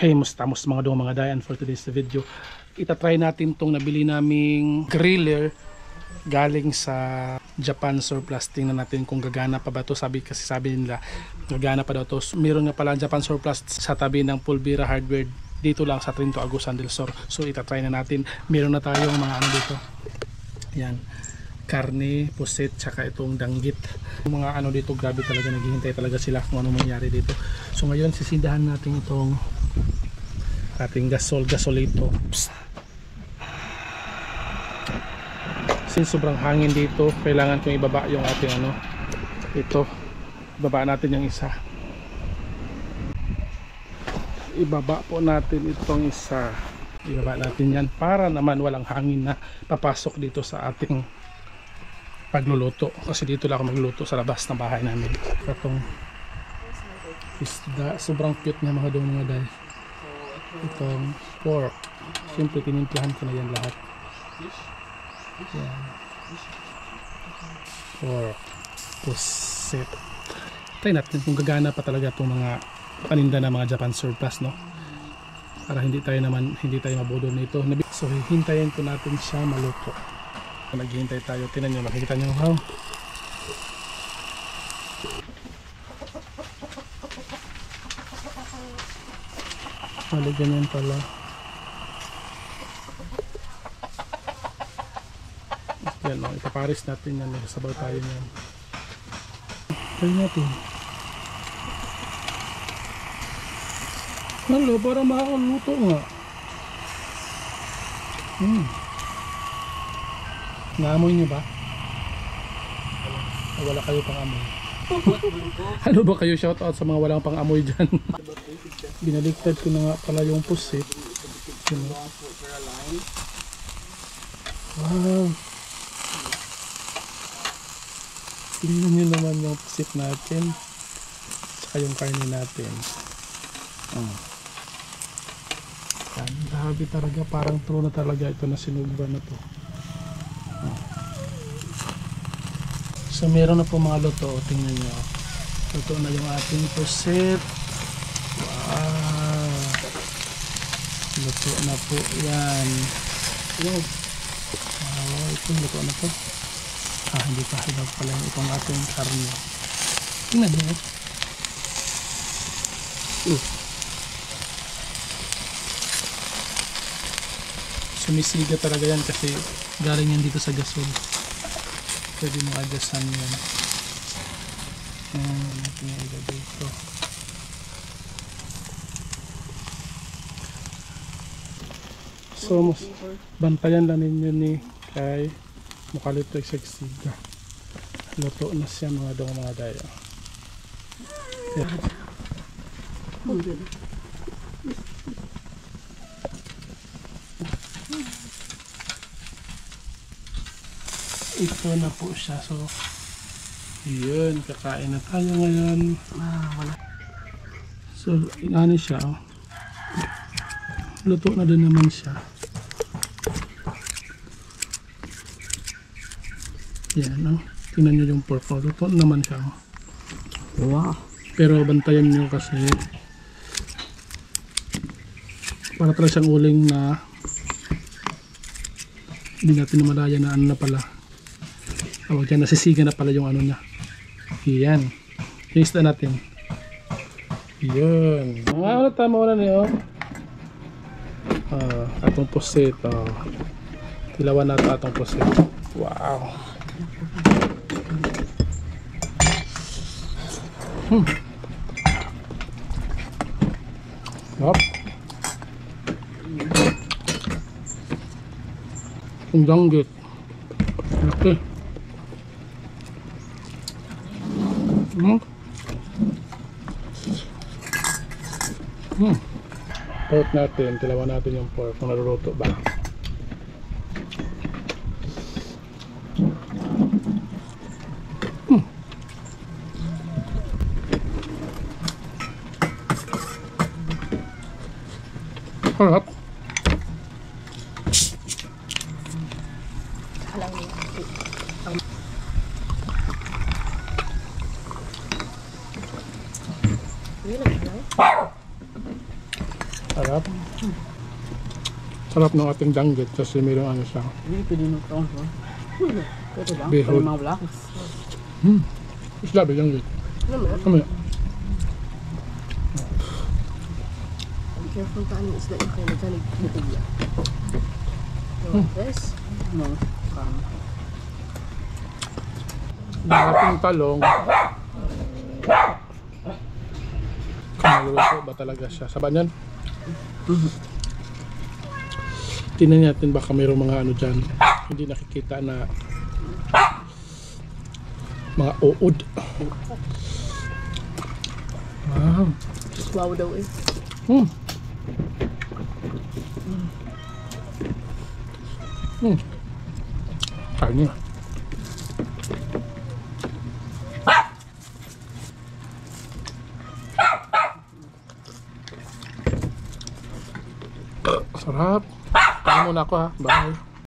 Hey, mustamos mga dong mga dayan for today's video. Itatry natin tong nabili naming griller galing sa Japan surplus. Tingnan natin kung gagana pa ba to. Sabi nila gagana pa daw to. Meron nga pala Japan surplus sa tabi ng Pulvira Hardware dito lang sa Trinto Agusan del Sur. So itatry na natin. Meron na tayong mga ano dito. Yan. Karne, puset, tsaka itong danggit. Yung mga ano dito, grabe talaga, naghihintay talaga sila kung ano mangyari dito. So ngayon sisindahan natin itong ating gasolito. Since sobrang hangin dito, kailangan kong ibaba yung ating ano, ito. Ibaba natin yung isa. Ibaba po natin itong isa. Ibaba natin yan para naman walang hangin na papasok dito sa ating pagluluto. Kasi dito lang ako magluto sa labas ng bahay namin. Itong isda, sobrang cute niya mga dong mga day. Itong pork, siyempre tinimplahan ko na yan lahat. Yan. Pork, puset. Try natin kung gagana pa talaga itong mga paninda na mga Japan surplus, no? Para hindi tayo mabudol nito. So hihintayin ko natin siya maluto. Naghihintay tayo, tinan nyo, makikita nyo, wow. Bali ganyan pala. Yan o, ipaparis natin yan. Sabaw tayo yan. Try natin. Halo, para makakaluto nga. Naamoy nyo ba? Wala kayo pang amoy. Ano ba kayo, shoutout sa mga walang pang amoy dyan. Binaligtad ko na nga pala yung pusit. Wow, tingnan nyo naman yung pusit natin saka yung karne natin. Grabe talaga, parang true na talaga ito na sinugba na to. So meron na po mga luto, tingnan nyo, luto na yung ating pusit. Wow, luto na po yan. Wow, ito luto na po. Hindi pa hilaw pala itong ating karne. Tingnan nyo. Sumisiga talaga yan kasi galing yan dito sa gasol. Pwede mo adjustan yan. Natin yung iba dito. So mas bantayan lang ninyo ni kay mukalito exegsiga. Luto na siya mga dong mga daya. Ito na po siya. So yun, kakain na tayo ngayon. So ano siya, oh. Luto na din naman siya. Yan, no? Tingnan nyo yung pork. Luto naman siya, oh. Wow. Pero bantayan nyo kasi para talaga siyang uling na hindi natin namalaya na ano na pala. Tawag dyan, nasisiga na pala yung ano niya. Yan. Yung isda natin. Yun. Ano tama wala niyo? Atong pusit. Tilawan natin atong pusit. Wow. Hop. Ang danggit. Okay. Pork natin, tilawan natin yung pork kung naruluto ba. Harap. Sarap. Sarap ng ating danggit kasi mayroong ano siya. Hindi pwede mo ito. Ito lang. Behod. Pwede mga blacks. Isda ba danggit? Ano mo? Kami. Be careful ka ng isda yung kayo nagkanig bukugya. Yes. No. Ang ating talong. Kamaluluto ba talaga siya? Saban yan? Tingnan natin baka mayroong mga ano dyan. Hindi nakikita na mga uod. Wow. Wow daw eh. Karni. Sarap. Kain muna ako ha. Bye.